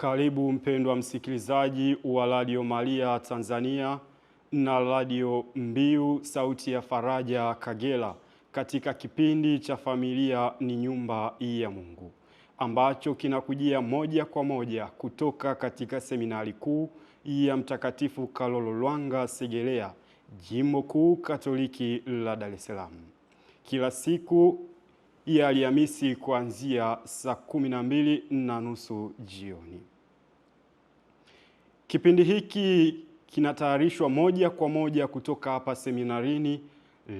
Karibu mpendwa msikilizaji wa Radio Maria Tanzania na Radio Mbiu Sauti ya Faraja Kagera katika kipindi cha Familia ni Nyumba ya Mungu, ambacho kinakujia moja kwa moja kutoka katika seminari kuu ya Mtakatifu Kalolo Lwanga Segerea, Jimbo Kuu Katoliki la Dar es Salaam. Kila siku ya Alhamisi kuanzia saa 12:30 jioni. Kipindi hiki kinatayarishwa moja kwa moja kutoka hapa seminarini.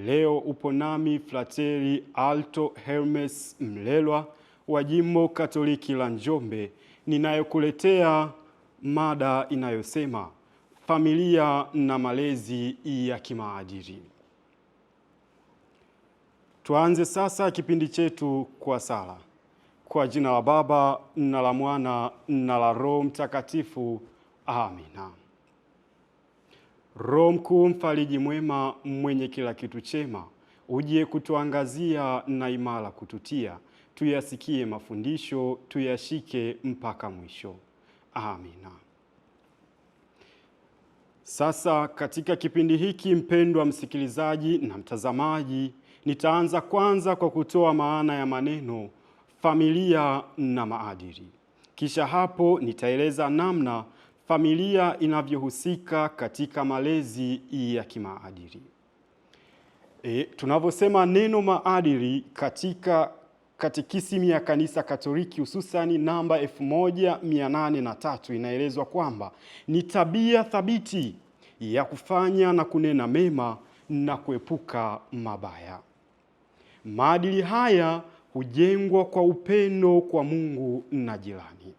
Leo upo nami Frateri Alto Hermes Mlelwa wa Jimbo Katoliki la Njombe, ninayokuletea mada inayosema familia na malezi ya kimaadili. Tuanze sasa kipindi chetu kwa sala. Kwa jina la Baba na la Mwana na la Roho Mtakatifu. Amina. Roho mkuu mfariji mwema, mwenye kila kitu chema, uje kutuangazia na imara kututia, tuyasikie mafundisho, tuyashike mpaka mwisho. Amina. Sasa katika kipindi hiki, mpendwa msikilizaji na mtazamaji, nitaanza kwanza kwa kutoa maana ya maneno familia na maadili. Kisha hapo nitaeleza namna familia inavyohusika katika malezi ya kimaadili. Tunavyosema neno maadili katika Katekisimu ya Kanisa Katoliki hususani namba 1803 inaelezwa kwamba ni tabia thabiti ya kufanya na kunena mema na kuepuka mabaya. Maadili haya hujengwa kwa upendo kwa Mungu na jirani.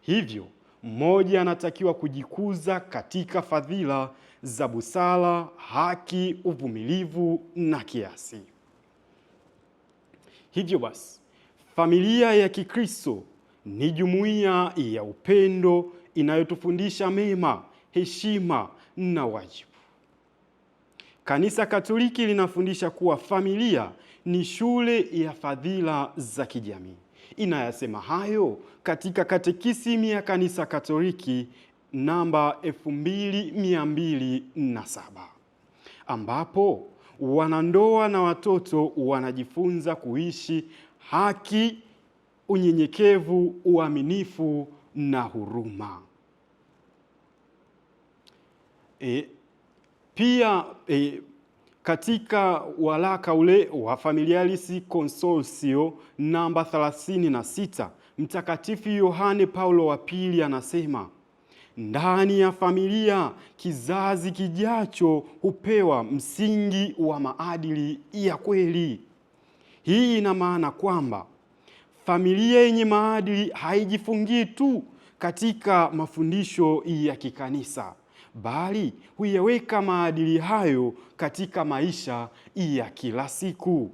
Hivyo, mmoja anatakiwa kujikuza katika fadhila za busara, haki, uvumilivu na kiasi. Hivyo basi, familia ya Kikristo ni jumuiya ya upendo inayotufundisha mema, heshima na wajibu. Kanisa Katoliki linafundisha kuwa familia ni shule ya fadhila za kijamii. Inayasema hayo katika Katekisimu ya Kanisa Katoliki namba 2207, ambapo wanandoa na watoto wanajifunza kuishi haki, unyenyekevu, uaminifu na huruma. Pia katika waraka ule wa Familiaris Consortio namba 36, Mtakatifu Yohane Paulo wa Pili anasema, ndani ya familia kizazi kijacho hupewa msingi wa maadili ya kweli. Hii ina maana kwamba familia yenye maadili haijifungii tu katika mafundisho ya kikanisa, bali huyaweka maadili hayo katika maisha ya kila siku.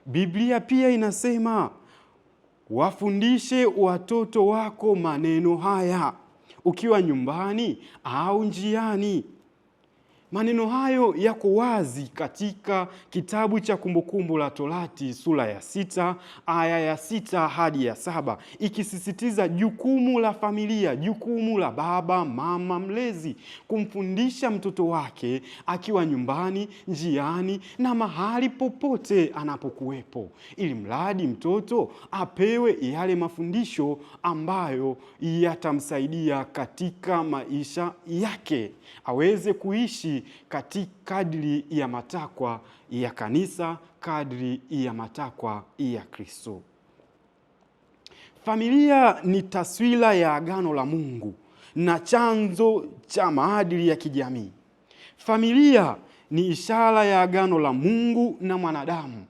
Biblia pia inasema, wafundishe watoto wako maneno haya ukiwa nyumbani au njiani. Maneno hayo yako wazi katika kitabu cha Kumbukumbu la Torati sura ya 6 aya ya 6 hadi ya 7, ikisisitiza jukumu la familia, jukumu la baba, mama, mlezi kumfundisha mtoto wake akiwa nyumbani, njiani na mahali popote anapokuwepo, ili mradi mtoto apewe yale mafundisho ambayo yatamsaidia katika maisha yake, aweze kuishi katika kadri ya matakwa ya kanisa, kadri ya matakwa ya Kristo. Familia ni taswira ya agano la Mungu na chanzo cha maadili ya kijamii. Familia ni ishara ya agano la Mungu na mwanadamu,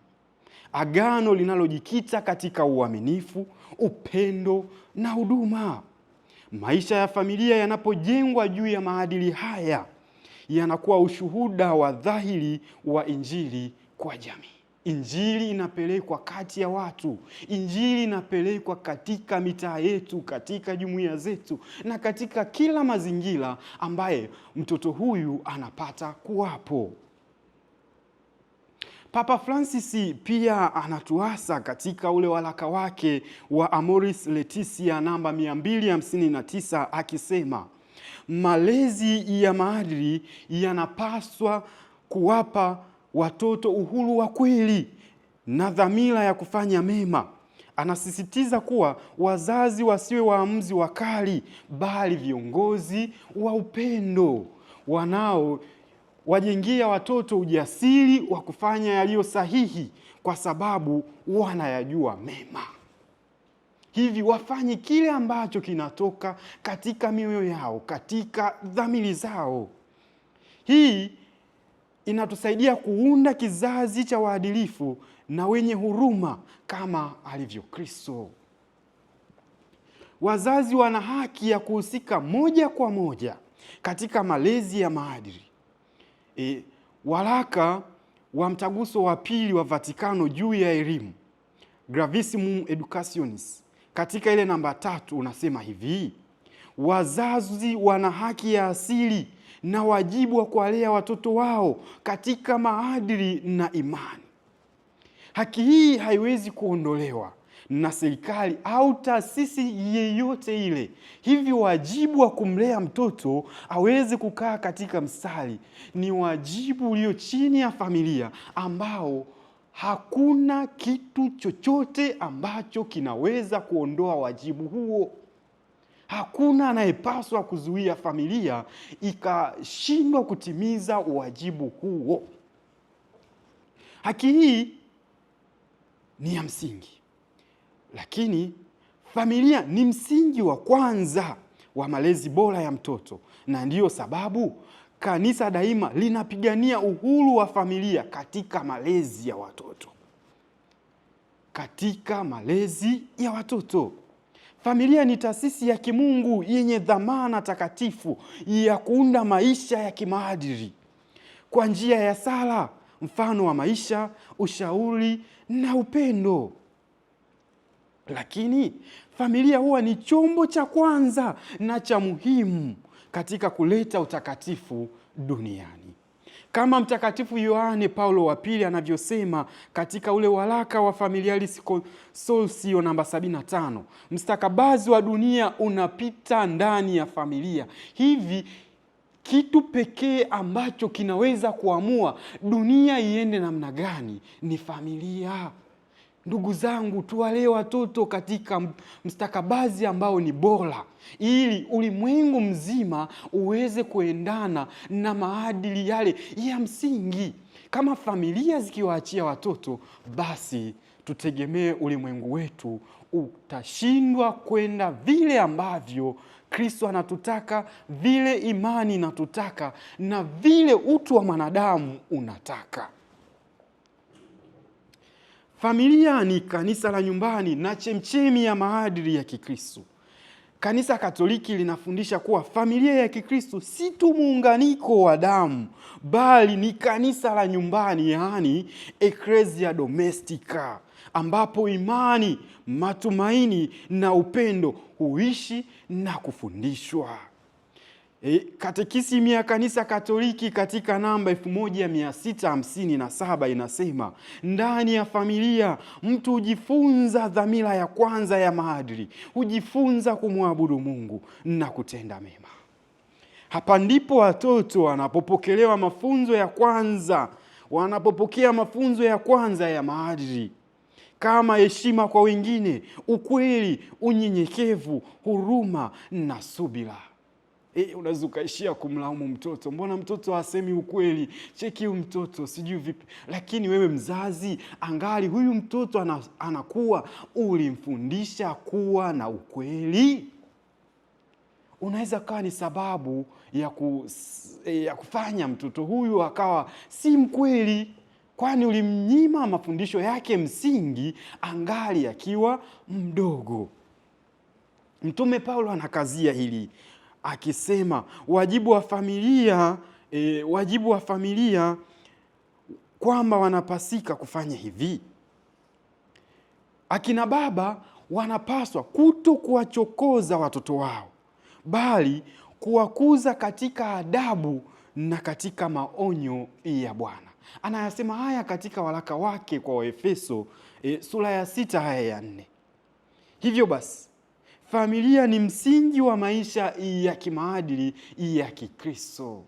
agano linalojikita katika uaminifu, upendo na huduma. Maisha ya familia yanapojengwa juu ya maadili haya yanakuwa ushuhuda wa dhahiri wa Injili kwa jamii. Injili inapelekwa kati ya watu. Injili inapelekwa katika mitaa yetu, katika jumuiya zetu na katika kila mazingira ambaye mtoto huyu anapata kuwapo. Papa Francis pia anatuasa katika ule waraka wake wa Amoris Laetitia namba 259 akisema, malezi ya maadili yanapaswa kuwapa watoto uhuru wa kweli na dhamira ya kufanya mema. Anasisitiza kuwa wazazi wasiwe waamuzi wakali, bali viongozi wa upendo wanao wajengea watoto ujasiri wa kufanya yaliyo sahihi kwa sababu wanayajua mema. Hivi wafanye kile ambacho kinatoka katika mioyo yao, katika dhamiri zao. Hii inatusaidia kuunda kizazi cha waadilifu na wenye huruma kama alivyo Kristo. Wazazi wana haki ya kuhusika moja kwa moja katika malezi ya maadili. Waraka wa Mtaguso wa Pili wa Vatikano juu ya elimu, Gravissimum Educationis, katika ile namba 3 unasema hivi: wazazi wana haki ya asili na wajibu wa kuwalea watoto wao katika maadili na imani. Haki hii haiwezi kuondolewa na serikali au taasisi yeyote ile. Hivi wajibu wa kumlea mtoto aweze kukaa katika mstari ni wajibu ulio chini ya familia, ambao hakuna kitu chochote ambacho kinaweza kuondoa wajibu huo. Hakuna anayepaswa kuzuia familia ikashindwa kutimiza wajibu huo. Haki hii ni ya msingi, lakini familia ni msingi wa kwanza wa malezi bora ya mtoto, na ndiyo sababu kanisa daima linapigania uhuru wa familia katika malezi ya watoto. Katika malezi ya watoto, familia ni taasisi ya kimungu yenye dhamana takatifu ya kuunda maisha ya kimaadili kwa njia ya sala, mfano wa maisha, ushauri na upendo. Lakini familia huwa ni chombo cha kwanza na cha muhimu katika kuleta utakatifu duniani. Kama Mtakatifu Yohane Paulo wa Pili anavyosema katika ule waraka wa Familiaris Consortio namba 75, mstakabali wa dunia unapita ndani ya familia. Hivi kitu pekee ambacho kinaweza kuamua dunia iende namna gani ni familia. Ndugu zangu, tuwalee watoto katika mstakabali ambao ni bora, ili ulimwengu mzima uweze kuendana na maadili yale ya msingi. Kama familia zikiwaachia watoto, basi tutegemee ulimwengu wetu utashindwa kwenda vile ambavyo Kristo anatutaka, vile imani inatutaka, na vile utu wa mwanadamu unataka. Familia ni kanisa la nyumbani na chemchemi ya maadili ya Kikristo. Kanisa Katoliki linafundisha kuwa familia ya Kikristo si tu muunganiko wa damu, bali ni kanisa la nyumbani, yaani Ecclesia Domestica, ambapo imani, matumaini na upendo huishi na kufundishwa. Katekisimu ya Kanisa Katoliki katika namba 1657 inasema, ndani ya familia mtu hujifunza dhamira ya kwanza ya maadili, hujifunza kumwabudu Mungu na kutenda mema. Hapa ndipo watoto wanapopokea mafunzo ya kwanza ya maadili, kama heshima kwa wengine, ukweli, unyenyekevu, huruma na subira. Unaweza ukaishia kumlaumu mtoto, mbona mtoto hasemi ukweli, cheki huyu mtoto sijui vipi. Lakini wewe mzazi, angali huyu mtoto anakuwa, ulimfundisha kuwa na ukweli? Unaweza kawa ni sababu ya kufanya mtoto huyu akawa si mkweli, kwani ulimnyima mafundisho yake msingi angali akiwa mdogo. Mtume Paulo anakazia hili akisema wajibu wa familia kwamba wanapasika kufanya hivi. Akina baba wanapaswa kuto kuwachokoza watoto wao, bali kuwakuza katika adabu na katika maonyo ya Bwana. Anayasema haya katika waraka wake kwa Waefeso sura ya 6 aya ya 4. Hivyo basi, familia ni msingi wa maisha ya kimaadili ya Kikristo.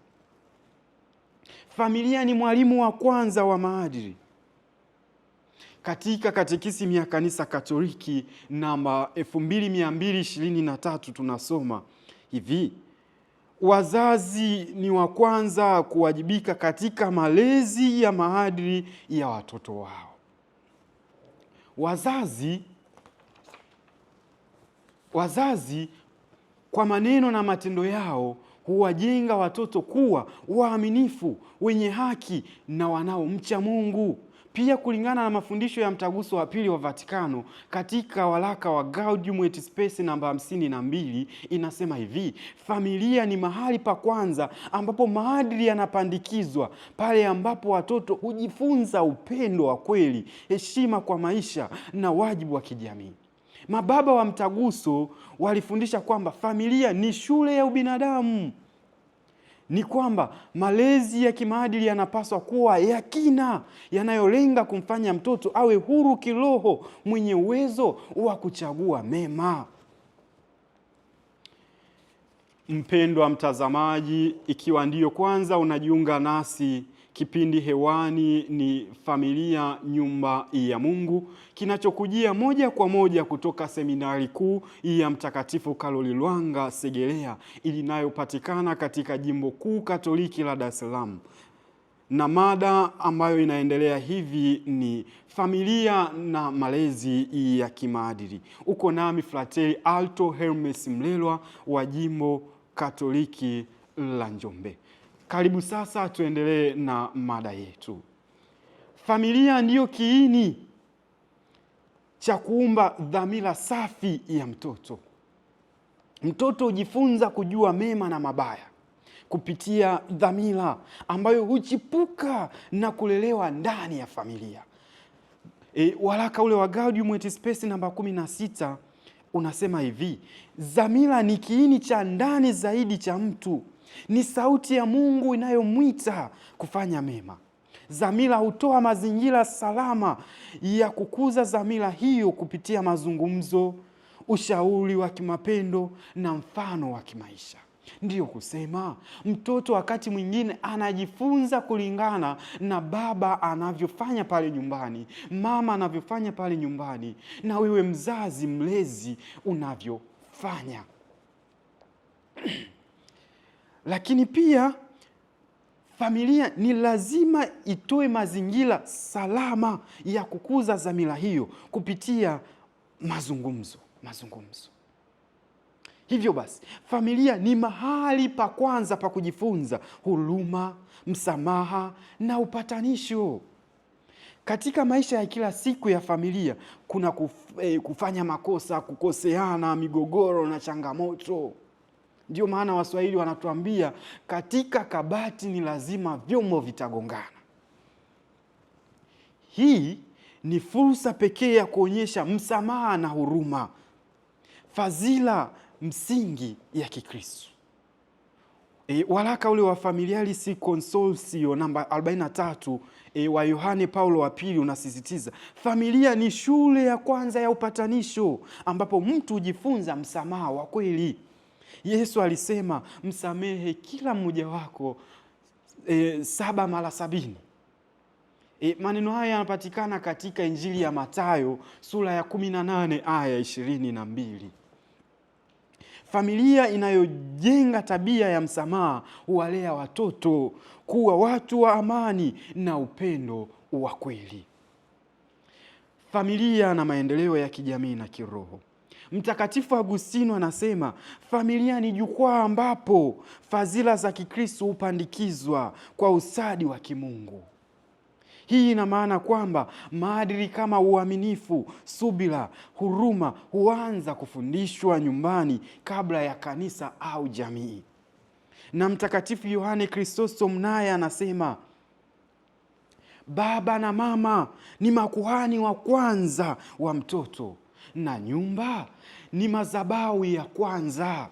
Familia ni mwalimu wa kwanza wa maadili. Katika Katekisimu ya Kanisa Katoliki namba 2223 tunasoma hivi: wazazi ni wa kwanza kuwajibika katika malezi ya maadili ya watoto wao. Wazazi kwa maneno na matendo yao huwajenga watoto kuwa waaminifu, wenye haki na wanaomcha Mungu. Pia kulingana na mafundisho ya Mtaguso wa Pili wa Vatikano katika waraka wa Gaudium et Spes namba 52 inasema hivi: familia ni mahali pa kwanza ambapo maadili yanapandikizwa, pale ambapo watoto hujifunza upendo wa kweli, heshima kwa maisha na wajibu wa kijamii. Mababa wa Mtaguso walifundisha kwamba familia ni shule ya ubinadamu. Ni kwamba malezi ya kimaadili yanapaswa kuwa ya kina, yanayolenga kumfanya mtoto awe huru kiroho, mwenye uwezo wa kuchagua mema. Mpendwa mtazamaji, ikiwa ndiyo kwanza unajiunga nasi, kipindi hewani ni Familia Nyumba ya Mungu, kinachokujia moja kwa moja kutoka Seminari Kuu ya Mtakatifu Karoli Lwanga Segerea, inayopatikana katika Jimbo Kuu Katoliki la Dar es Salaam. Na mada ambayo inaendelea hivi ni familia na malezi ya kimaadili. Uko nami Frateri Alto Hermes Mlelwa wa Jimbo Katoliki la Njombe. Karibu sasa tuendelee na mada yetu. Familia ndiyo kiini cha kuumba dhamira safi ya mtoto. Mtoto hujifunza kujua mema na mabaya kupitia dhamira ambayo huchipuka na kulelewa ndani ya familia. Waraka ule wa Gaudium et Spes namba 16 unasema hivi: dhamira ni kiini cha ndani zaidi cha mtu. Ni sauti ya Mungu inayomwita kufanya mema. Dhamira hutoa mazingira salama ya kukuza dhamira hiyo kupitia mazungumzo, ushauri wa kimapendo na mfano wa kimaisha. Ndiyo kusema mtoto wakati mwingine anajifunza kulingana na baba anavyofanya pale nyumbani, mama anavyofanya pale nyumbani, na wewe mzazi mlezi unavyofanya. Lakini pia familia ni lazima itoe mazingira salama ya kukuza dhamira hiyo kupitia mazungumzo. Hivyo basi, familia ni mahali pa kwanza pa kujifunza huruma, msamaha na upatanisho. Katika maisha ya kila siku ya familia kuna kufanya makosa, kukoseana, migogoro na changamoto. Ndio maana Waswahili wanatuambia katika kabati ni lazima vyombo vitagongana. Hii ni fursa pekee ya kuonyesha msamaha na huruma, fadhila msingi ya Kikristo. Waraka ule wa Familiaris Consortio namba 43 wa Yohane Paulo wa Pili unasisitiza familia ni shule ya kwanza ya upatanisho, ambapo mtu hujifunza msamaha wa kweli. Yesu alisema msamehe kila mmoja wako 7 mara 70. Maneno haya yanapatikana katika Injili ya Mathayo sura ya 18 aya 22. Familia inayojenga tabia ya msamaha huwalea watoto kuwa watu wa amani na upendo wa kweli. Familia na maendeleo ya kijamii na kiroho. Mtakatifu Agustino anasema familia ni jukwaa ambapo fadhila za Kikristo hupandikizwa kwa usadi wa kimungu. Hii ina maana kwamba maadili kama uaminifu, subira, huruma huanza kufundishwa nyumbani kabla ya kanisa au jamii. Na Mtakatifu Yohane Chrysostom naye anasema baba na mama ni makuhani wa kwanza wa mtoto na nyumba ni madhabahu ya kwanza.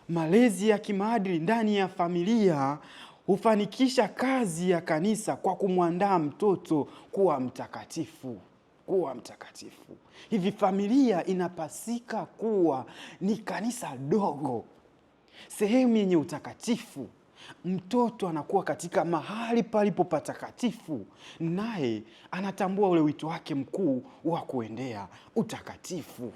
Malezi ya kimaadili ndani ya familia hufanikisha kazi ya kanisa kwa kumwandaa mtoto kuwa mtakatifu. Hivi familia inapasika kuwa ni kanisa dogo, sehemu yenye utakatifu. Mtoto anakuwa katika mahali palipo patakatifu, naye anatambua ule wito wake mkuu wa kuendea utakatifu.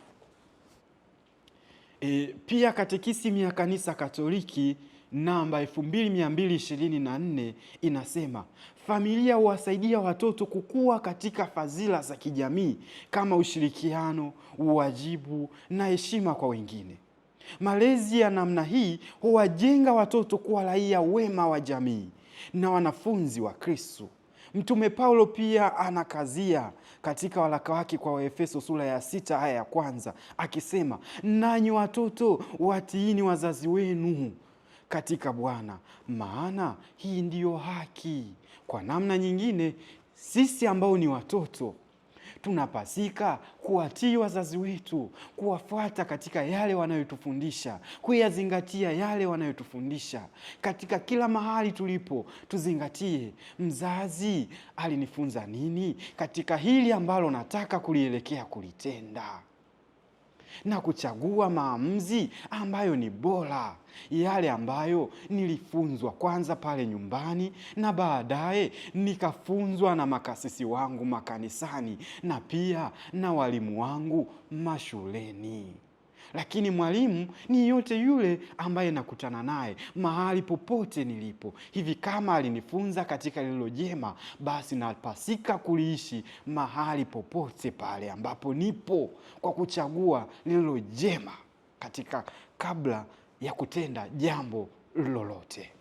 Pia katekisimu ya Kanisa Katoliki namba 2224 inasema familia huwasaidia watoto kukua katika fadhila za kijamii kama ushirikiano, uwajibu na heshima kwa wengine. Malezi ya namna hii huwajenga watoto kuwa raia wema wa jamii na wanafunzi wa Kristo. Mtume Paulo pia anakazia katika waraka wake kwa Waefeso sura ya 6 aya ya 1 akisema, nanyi watoto watiini wazazi wenu katika Bwana, maana hii ndiyo haki. Kwa namna nyingine, sisi ambao ni watoto tunapasika kuwatii wazazi wetu, kuwafuata katika yale wanayotufundisha, kuyazingatia yale wanayotufundisha. Katika kila mahali tulipo, tuzingatie mzazi alinifunza nini katika hili ambalo nataka kulielekea kulitenda, na kuchagua maamuzi ambayo ni bora, yale ambayo nilifunzwa kwanza pale nyumbani na baadaye nikafunzwa na makasisi wangu makanisani na pia na walimu wangu mashuleni. Lakini mwalimu ni yote yule ambaye nakutana naye mahali popote nilipo. Hivi kama alinifunza katika lilo jema, basi napasika kuliishi mahali popote pale ambapo nipo kwa kuchagua lilo jema katika kabla ya kutenda jambo lolote.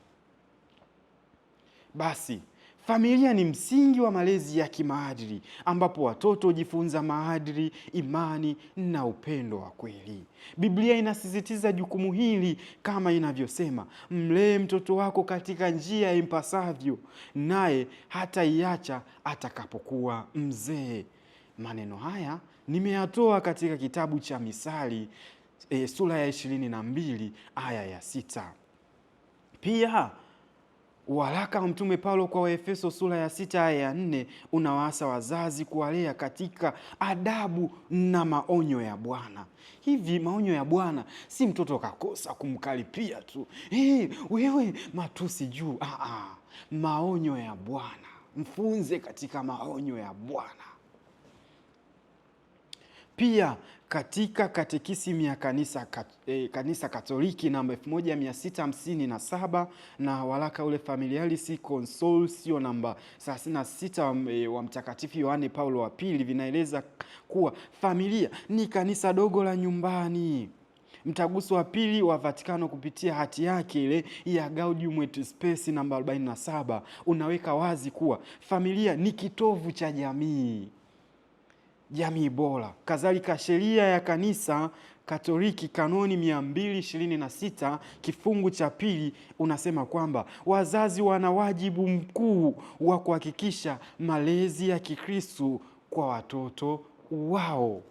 Basi familia ni msingi wa malezi ya kimaadili ambapo watoto hujifunza maadili, imani na upendo wa kweli. Biblia inasisitiza jukumu hili kama inavyosema, mlee mtoto wako katika njia impasavyo, naye hataiacha atakapokuwa mzee. Maneno haya nimeyatoa katika kitabu cha Misali sura ya 22 aya ya 6. Pia waraka wa Mtume Paulo kwa Waefeso sura ya 6 aya ya 4 unawaasa wazazi kuwalea katika adabu na maonyo ya Bwana. Hivi maonyo ya Bwana si mtoto kakosa kumkaripia tu, wewe matusi juu. Maonyo ya Bwana, mfunze katika maonyo ya Bwana. Pia katika katekisimu ya Kanisa Katoliki namba 1657 na waraka ule Familiaris Consortio namba 36 wa Mtakatifu Yohane Paulo wa pili vinaeleza kuwa familia ni kanisa dogo la nyumbani. Mtaguso wa pili wa Vatikano kupitia hati yake ile ya Gaudium et Spes namba 47 unaweka wazi kuwa familia ni kitovu cha jamii bora. Kadhalika sheria ya Kanisa Katoliki kanoni 226 kifungu cha 2 unasema kwamba wazazi wana wajibu mkuu wa kuhakikisha malezi ya Kikristo kwa watoto wao.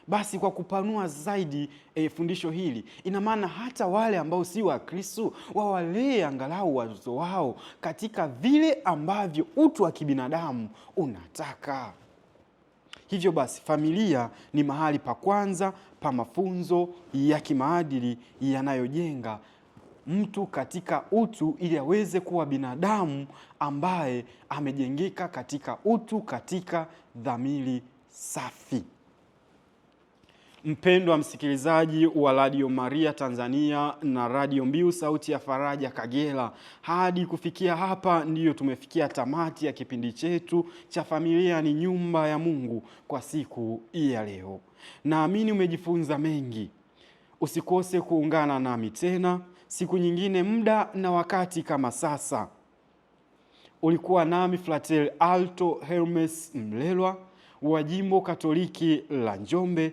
Basi kwa kupanua zaidi fundisho hili, ina maana hata wale ambao si wa Kristo wawalee angalau watoto wao katika vile ambavyo utu wa kibinadamu unataka. Hivyo basi familia ni mahali pa kwanza pa mafunzo ya kimaadili yanayojenga mtu katika utu ili aweze kuwa binadamu ambaye amejengeka katika utu, katika dhamiri safi. Mpendwa msikilizaji wa Radio Maria Tanzania na Radio Mbiu Sauti ya Faraja Kagera, hadi kufikia hapa ndiyo tumefikia tamati ya kipindi chetu cha Familia ni Nyumba ya Mungu kwa siku ya leo. Naamini umejifunza mengi. Usikose kuungana nami tena siku nyingine, muda na wakati kama sasa. Ulikuwa nami Frater Alto Hermes Mlelwa wa Jimbo Katoliki la Njombe,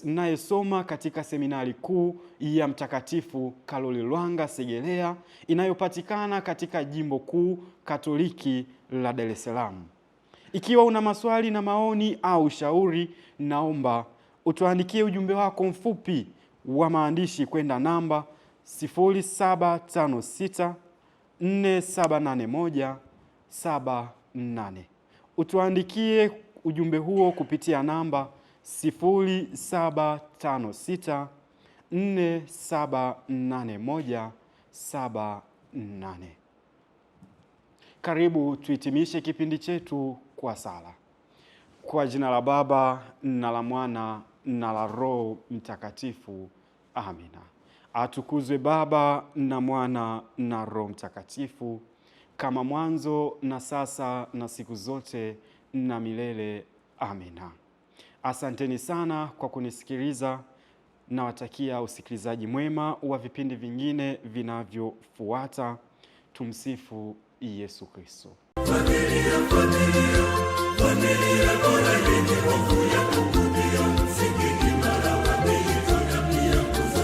ninayesoma katika seminari kuu ya Mtakatifu Karoli Lwanga Segerea inayopatikana katika Jimbo Kuu Katoliki la Dar es Salaam. Ikiwa una maswali na maoni au ushauri, naomba utuandikie ujumbe wako mfupi wa maandishi kwenda namba 0756 478178. Utuandikie ujumbe huo kupitia namba 0756 478178. Karibu tuhitimishe kipindi chetu kwa sala. Kwa jina la Baba na la Mwana na la Roho Mtakatifu. Amina. Atukuzwe Baba na Mwana na Roho Mtakatifu, kama mwanzo na sasa na siku zote na milele. Amina. Asanteni sana kwa kunisikiliza. Nawatakia usikilizaji mwema wa vipindi vingine vinavyofuata. Tumsifu Yesu Kristo. Familia bora yenye hofu ya Mungu.